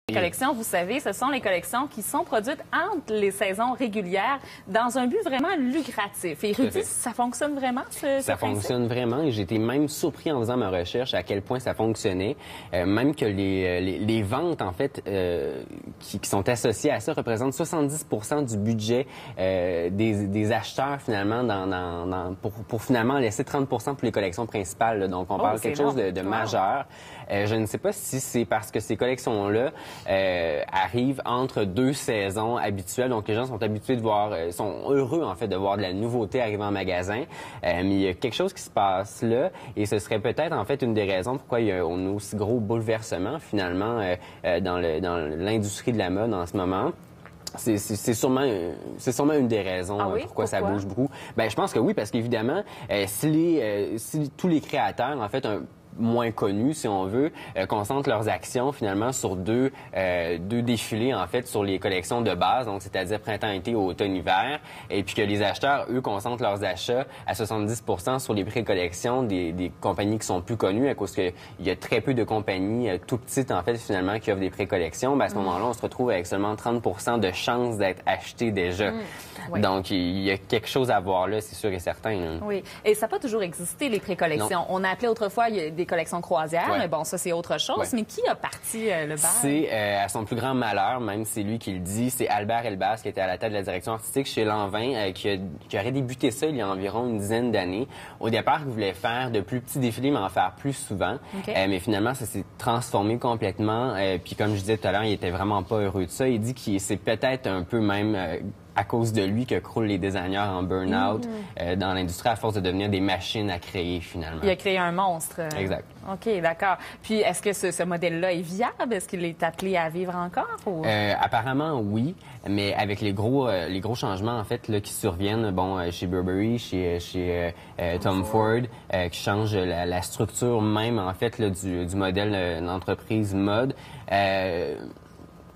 Les collections, vous savez, ce sont les collections qui sont produites entre les saisons régulières dans un but vraiment lucratif. Et Rudy, ça fonctionne vraiment, Ça fonctionne vraiment et j'ai été même surpris en faisant ma recherche à quel point ça fonctionnait. Même que les ventes, en fait, qui sont associées à ça représentent 70% du budget des acheteurs, finalement, pour finalement laisser 30% pour les collections principales. Là. Donc, on parle de quelque chose de majeur. Je ne sais pas si c'est parce que ces collections-là arrivent entre deux saisons habituelles. Donc, les gens sont habitués de voir, sont heureux, en fait, de voir de la nouveauté arriver en magasin. Mais il y a quelque chose qui se passe là et ce serait peut-être, en fait, une des raisons pourquoi on a aussi gros bouleversement, finalement, dans l'industrie de la mode en ce moment. C'est sûrement une des raisons pourquoi ça bouge beaucoup. Ben, je pense que oui, parce qu'évidemment, si tous les créateurs, en fait, moins connus, si on veut, concentrent leurs actions finalement sur deux défilés, en fait, sur les collections de base, donc c'est-à-dire printemps-été, automne-hiver, et puis que les acheteurs, eux, concentrent leurs achats à 70% sur les pré-collections des compagnies qui sont plus connues, à cause qu'il y a très peu de compagnies tout petites, en fait, finalement, qui offrent des pré-collections. Ben, à ce moment-là, on se retrouve avec seulement 30% de chances d'être acheté déjà. Oui. Donc, il y a quelque chose à voir là, c'est sûr et certain. Là. Oui, et ça n'a pas toujours existé, les pré-collections. On a appelé autrefois des collections croisières, mais bon, ça, c'est autre chose. Mais qui a parti le bal? C'est, à son plus grand malheur, même c'est lui qui le dit, c'est Albert Elbaz, qui était à la tête de la direction artistique chez Lanvin, qui aurait débuté ça il y a environ une dizaine d'années. Au départ, il voulait faire de plus petits défilés, mais en faire plus souvent. Mais finalement, ça s'est transformé complètement. Puis comme je disais tout à l'heure, il était vraiment pas heureux de ça. Il dit que c'est peut-être un peu même à cause de lui que croulent les designers en burn-out dans l'industrie à force de devenir des machines à créer, finalement. Il a créé un monstre. Exact. OK, d'accord. Puis, est-ce que ce modèle-là est viable? Est-ce qu'il est appelé à vivre encore? Ou... apparemment, oui, mais avec les gros changements, en fait, là, qui surviennent, bon, chez Burberry, chez Tom Ford, qui changent la structure même, en fait, là, du modèle d'entreprise mode.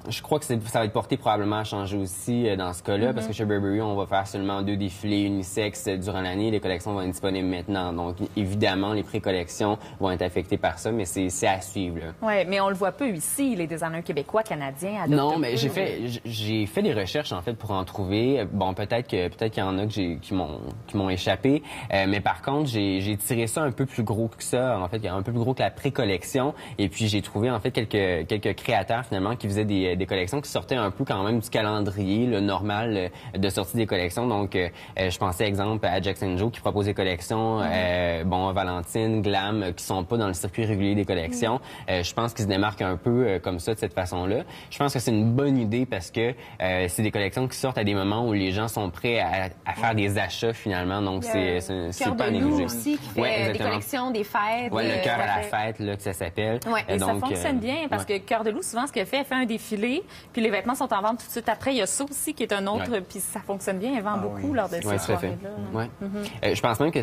Je crois que ça va être porté probablement à changer aussi dans ce cas-là, parce que chez Burberry, on va faire seulement 2 défilés unisexes durant l'année. Les collections vont être disponibles maintenant. Donc, évidemment, les pré-collections vont être affectées par ça, mais c'est à suivre. Oui, mais on le voit peu ici, les designers québécois, canadiens. Non, mais j'ai fait des recherches, en fait, pour en trouver. Bon, peut-être qu'il y en a qui m'ont échappé. Mais par contre, j'ai tiré ça un peu plus gros que ça. En fait, un peu plus gros que la pré-collection. Et puis, j'ai trouvé, en fait, quelques créateurs, finalement, qui faisaient des collections qui sortaient un peu quand même du calendrier le normal de sortie des collections. Donc, je pensais, exemple, à Jackson Joe qui propose des collections, Valentine, Glam, qui sont pas dans le circuit régulier des collections. Je pense qu'ils se démarquent un peu comme ça, de cette façon-là. Je pense que c'est une bonne idée parce que c'est des collections qui sortent à des moments où les gens sont prêts à faire des achats, finalement. Donc, c'est pas négligé. Aussi qui fait des collections, des fêtes. Oui, le cœur à la fête, là, que ça s'appelle. Oui, et donc, ça fonctionne bien parce que Cœur de Loup, souvent, ce qu'elle fait, elle fait un défilé, puis les vêtements sont en vente tout de suite après. Il y a ça aussi qui est un autre, puis ça fonctionne bien. Elle vend beaucoup lors de ces soirées-là. Je pense même que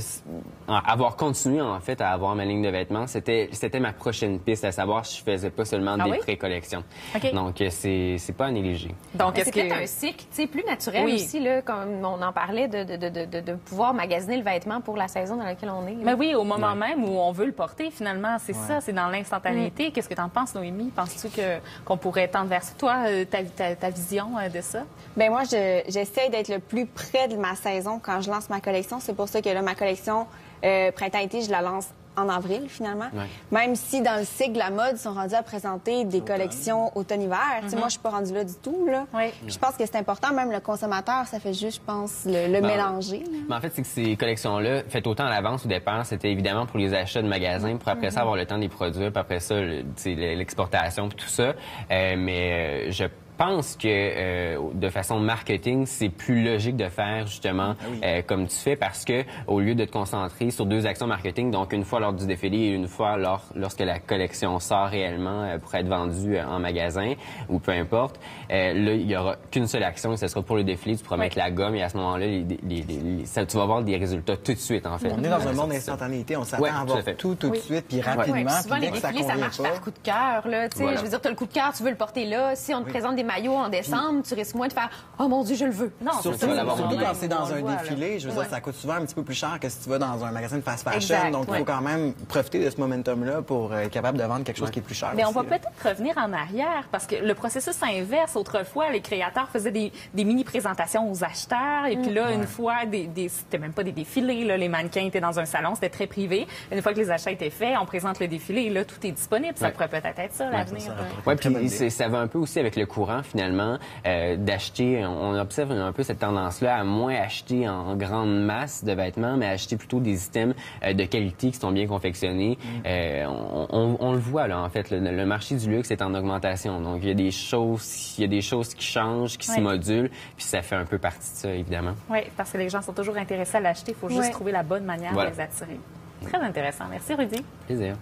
avoir continué, en fait, à avoir ma ligne de vêtements, c'était ma prochaine piste, à savoir si je faisais pas seulement des pré-collections. Donc, c'est pas à négliger. Donc, c'est peut-être un cycle plus naturel aussi, là, comme on en parlait, de pouvoir magasiner le vêtement pour la saison dans laquelle on est. Mais oui, au moment même où on veut le porter, finalement, c'est ça, c'est dans l'instantanéité. Qu'est-ce que tu en penses, Noémie? Penses-tu qu'on pourrait tendre vers ça? Toi, ta vision de ça? Bien, moi, j'essaie d'être le plus près de ma saison quand je lance ma collection. C'est pour ça que là, ma collection printemps-été, je la lance en avril, finalement. Même si, dans le cycle de la mode, ils sont rendus à présenter des collections automne-hiver. Moi, je suis pas rendue là du tout. Là. Je pense que c'est important. Même le consommateur, ça fait juste, je pense, le mélanger. Mais en fait, c'est que ces collections-là, faites autant à l'avance au départ, c'était évidemment pour les achats de magasins, pour après ça avoir le temps des produits, puis après ça, l'exportation, puis tout ça. Mais je pense que de façon marketing, c'est plus logique de faire justement comme tu fais, parce que au lieu de te concentrer sur 2 actions marketing, donc une fois lors du défilé et une fois lorsque la collection sort réellement pour être vendue en magasin ou peu importe, là il y aura qu'une seule action et ce sera pour le défilé. Tu pourras mettre la gomme et à ce moment-là, tu vas voir des résultats tout de suite, en fait. On est dans un monde d'instantanéité, on s'attend à avoir tout de suite puis rapidement. Souvent les défilés, ça marche par coup de cœur, là. Je veux dire, tu as le coup de cœur, tu veux le porter là. Si on te présente des maillot en décembre, tu risques moins de faire « Oh mon Dieu, je le veux ». Non, surtout quand c'est dans un défilé, je veux dire, ça coûte souvent un petit peu plus cher que si tu vas dans un magasin de fast fashion. Exact, donc, il faut quand même profiter de ce momentum-là pour être capable de vendre quelque chose qui est plus cher. Mais aussi, on va peut-être revenir en arrière parce que le processus s'inverse. Autrefois, les créateurs faisaient des mini-présentations aux acheteurs et puis là, une fois, c'était même pas des défilés, là, les mannequins étaient dans un salon, c'était très privé. Une fois que les achats étaient faits, on présente le défilé et là, tout est disponible. Ça pourrait peut-être être ça, l'avenir. Oui, puis ça va un peu aussi avec le courant, finalement, d'acheter. On observe un peu cette tendance-là à moins acheter en grande masse de vêtements, mais acheter plutôt des items de qualité qui sont bien confectionnés. On le voit, là, en fait. Le marché du luxe est en augmentation. Donc, il y a des choses qui changent, qui se modulent, puis ça fait un peu partie de ça, évidemment. Oui, parce que les gens sont toujours intéressés à l'acheter. Il faut juste trouver la bonne manière de les attirer. Très intéressant. Merci, Rudy. Plaisir.